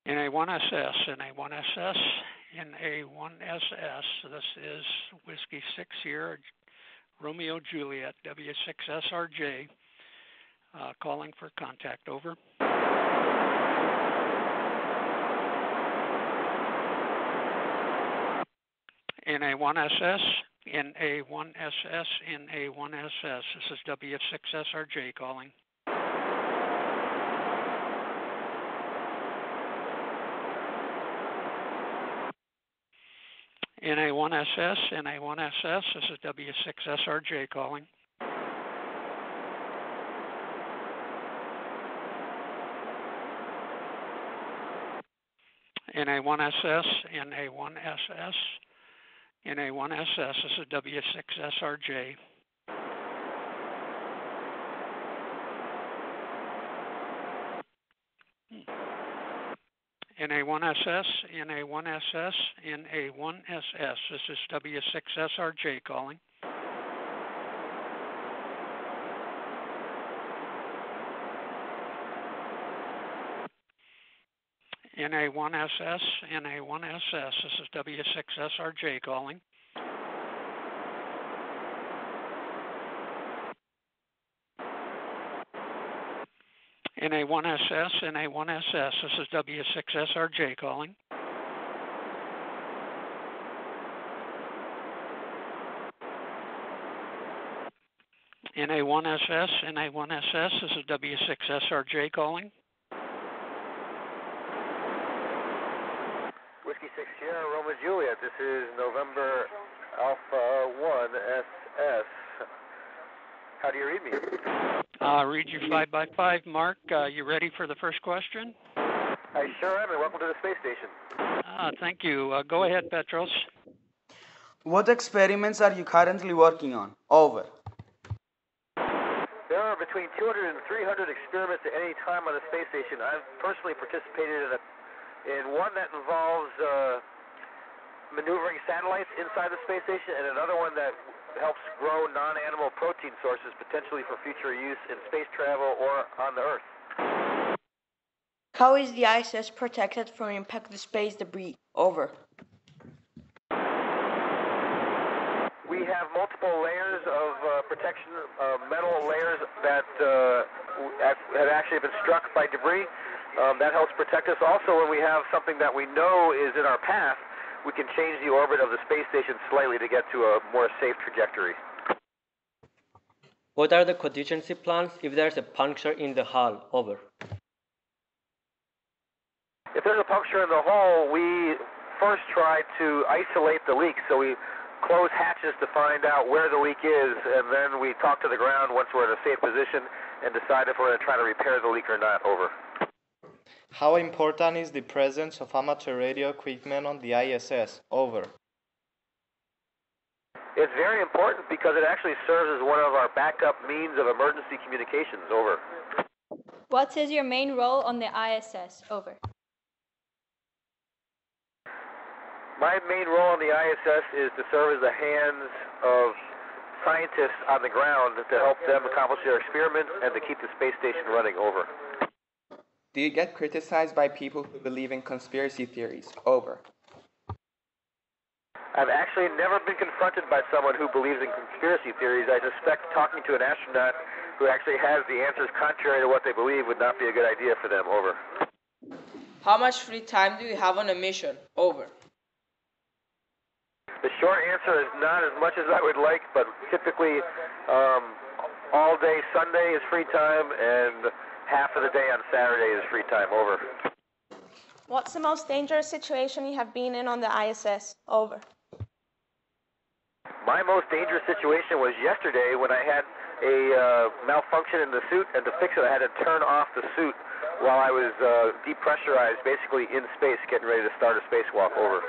NA1SS, NA1SS, NA1SS. This is Whiskey 6 here, Romeo Juliet, W6SRJ, calling for contact, over. NA1SS, NA1SS, NA1SS. This is W6SRJ calling. NA1SS, NA1SS. This is W6SRJ calling. NA1SS, NA1SS. NA1SS, this is W6SRJ. NA1SS, NA1SS, NA1SS, this is W6SRJ calling. NA1SS, NA1SS, this is W6SRJ calling. NA1SS, NA1SS, this is W6SRJ calling. NA1SS, NA1SS, this is W6SRJ calling. Whiskey 6 Sierra, Roma Juliet, this is November Alpha 1 SS. How do you read me? Read you 5x5, Mark. You ready for the first question? I sure am, and welcome to the space station. Thank you. Go ahead, Petros. What experiments are you currently working on? Over. There are between 200 and 300 experiments at any time on the space station. I've personally participated in one that involves maneuvering satellites inside the space station, and another one that helps grow non-animal protein sources potentially for future use in space travel or on the Earth. How is the ISS protected from impact with space debris? Over. We have multiple layers of protection, metal layers that have actually been struck by debris. That helps protect us. Also, when we have something that we know is in our path, we can change the orbit of the space station slightly to get to a more safe trajectory. What are the contingency plans if there's a puncture in the hull? Over. If there's a puncture in the hull, we first try to isolate the leak. So we close hatches to find out where the leak is, and then we talk to the ground once we're in a safe position and decide if we're going to try to repair the leak or not. Over. How important is the presence of amateur radio equipment on the ISS? Over. It's very important because it actually serves as one of our backup means of emergency communications. Over. What is your main role on the ISS? Over. My main role on the ISS is to serve as the hands of scientists on the ground to help them accomplish their experiments and to keep the space station running. Over. Do you get criticized by people who believe in conspiracy theories? Over. I've actually never been confronted by someone who believes in conspiracy theories. I suspect talking to an astronaut who actually has the answers contrary to what they believe would not be a good idea for them. Over. How much free time do you have on a mission? Over. The short answer is not as much as I would like, but typically all day Sunday is free time and half of the day on Saturday is free time. Over. What's the most dangerous situation you have been in on the ISS? Over. My most dangerous situation was yesterday when I had a malfunction in the suit, and to fix it I had to turn off the suit while I was depressurized, basically in space, getting ready to start a spacewalk. Over.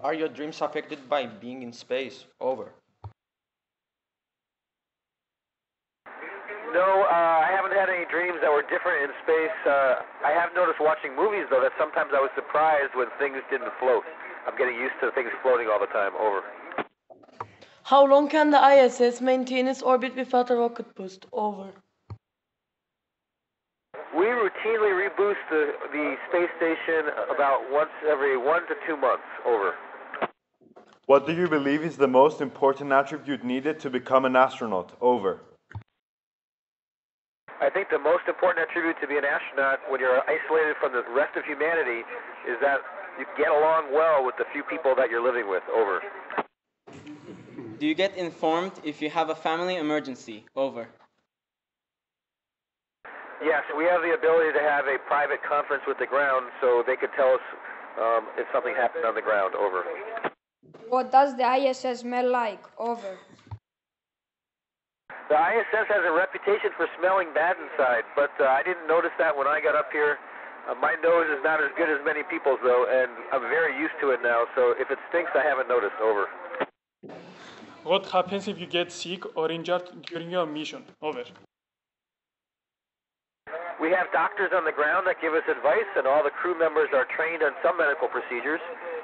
Are your dreams affected by being in space? Over. No, I haven't had any dreams that were different in space. I have noticed watching movies, though, that sometimes I was surprised when things didn't float. I'm getting used to things floating all the time. Over. How long can the ISS maintain its orbit without a rocket boost? Over. We routinely reboost the space station about once every 1 to 2 months. Over. What do you believe is the most important attribute needed to become an astronaut? Over. I think the most important attribute to be an astronaut when you're isolated from the rest of humanity is that you get along well with the few people that you're living with. Over. Do you get informed if you have a family emergency? Over. Yes, we have the ability to have a private conference with the ground so they could tell us if something happened on the ground. Over. What does the ISS smell like? Over. The ISS has a reputation for smelling bad inside, but I didn't notice that when I got up here. My nose is not as good as many people's, though, and I'm very used to it now, so if it stinks, I haven't noticed. Over. What happens if you get sick or injured during your mission? Over. We have doctors on the ground that give us advice, and all the crew members are trained on some medical procedures.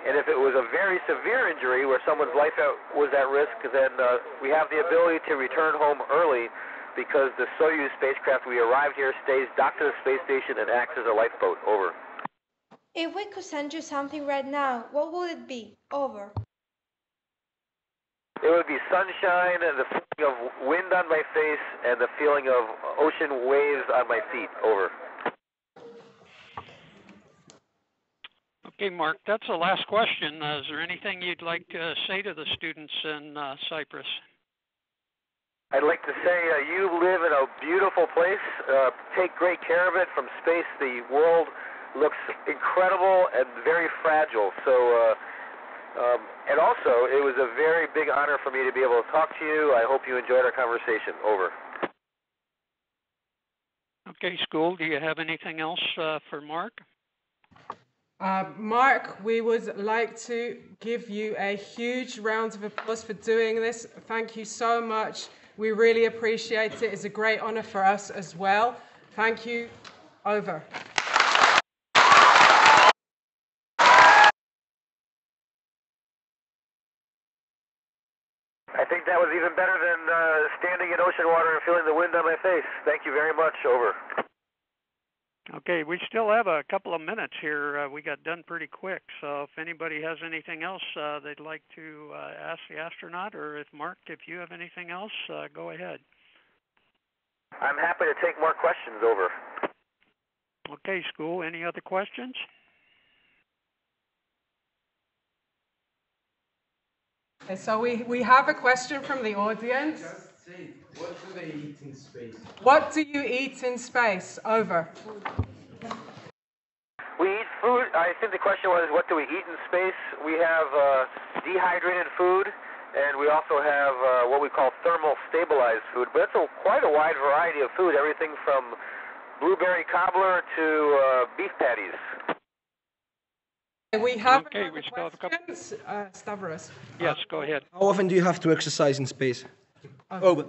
And if it was a very severe injury where someone's life was at risk, then we have the ability to return home early because the Soyuz spacecraft, we arrived here, stays docked to the space station and acts as a lifeboat. Over. If we could send you something right now, what would it be? Over. It would be sunshine and the feeling of wind on my face and the feeling of ocean waves on my feet. Over. Okay, Mark, that's the last question. Is there anything you'd like to say to the students in Cyprus? I'd like to say you live in a beautiful place. Take great care of it. From space, the world looks incredible and very fragile. So, and also, it was a very big honor for me to be able to talk to you. I hope you enjoyed our conversation. Over. Okay, school, do you have anything else for Mark? Mark, we would like to give you a huge round of applause for doing this. Thank you so much. We really appreciate it. It's a great honor for us as well. Thank you. Over. I think that was even better than standing in ocean water and feeling the wind on my face. Thank you very much. Over. Okay, we still have a couple of minutes here. We got done pretty quick, so if anybody has anything else they'd like to ask the astronaut, or if Mark, if you have anything else, go ahead. I'm happy to take more questions. Over. Okay, school, any other questions? Okay, so we have a question from the audience. Just say, what do they eat in space? What do you eat in space? Over. We eat food. I think the question was, what do we eat in space? We have dehydrated food, and we also have what we call thermal stabilized food. But it's quite a wide variety of food, everything from blueberry cobbler to beef patties. We have okay, we still have a couple. Stavros. Yes, go ahead. How often do you have to exercise in space? Over.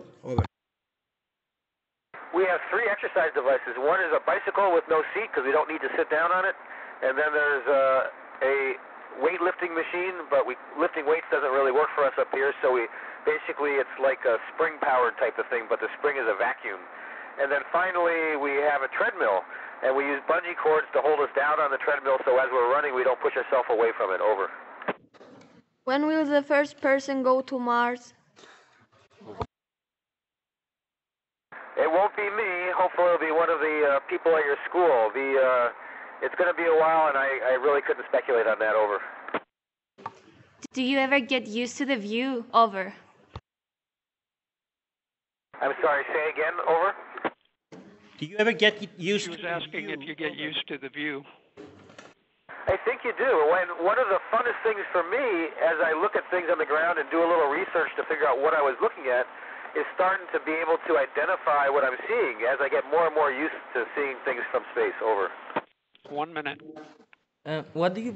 We have 3 exercise devices. One is a bicycle with no seat because we don't need to sit down on it. And then there's a weightlifting machine, but lifting weights doesn't really work for us up here. So it's like a spring-powered type of thing, but the spring is a vacuum. And then finally, we have a treadmill. And we use bungee cords to hold us down on the treadmill so as we're running, we don't push ourselves away from it. Over. When will the first person go to Mars? It won't be me. Hopefully it'll be one of the people at your school. It's going to be a while, and I really couldn't speculate on that. Over. Do you ever get used to the view? Over. I'm sorry, say again. Over. Do you ever get used to the view? He was asking if you get used to the view. I think you do. One of the funnest things for me, as I look at things on the ground and do a little research to figure out what I was looking at, is starting to be able to identify what I'm seeing as I get more and more used to seeing things from space. Over. 1 minute. What do you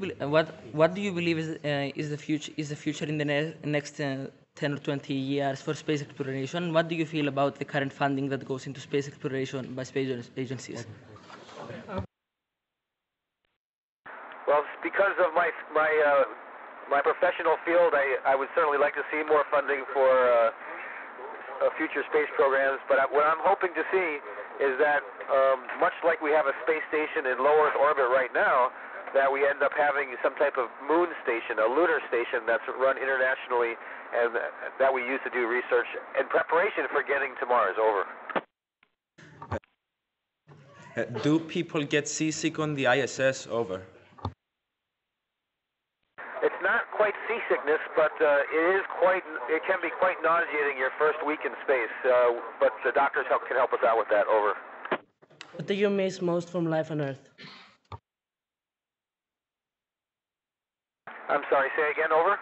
believe is the future in the next 10 or 20 years for space exploration? What do you feel about the current funding that goes into space exploration by space agencies? Well, because of my professional field, I would certainly like to see more funding for future space programs. But what I'm hoping to see is that much like we have a space station in low Earth orbit right now, that we end up having some type of moon station, a lunar station that's run internationally, and that we use to do research in preparation for getting to Mars. Over. Do people get seasick on the ISS? Over. It's not quite seasickness, but it can be quite nauseating your first week in space. But the doctors can help us out with that. Over. What do you miss most from life on Earth? I'm sorry, say again. Over.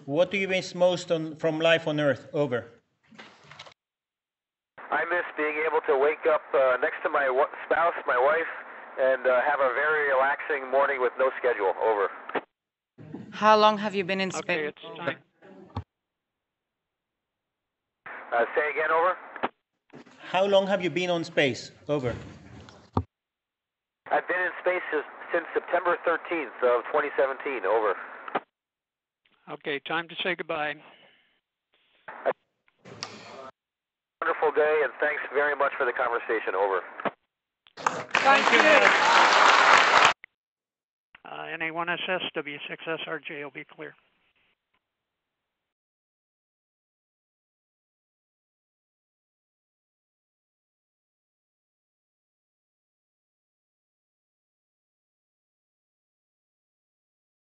What do you miss most from life on Earth? Over. I miss being able to wake up next to my spouse, my wife, and have a very relaxing morning with no schedule. Over. How long have you been in space? Okay, it's time. Say again. Over. How long have you been on space? Over. I've been in space since September 13th of 2017. Over. Okay, time to say goodbye. Wonderful day, and thanks very much for the conversation. Over. Thank you. NA1SS W6SRJ will be clear.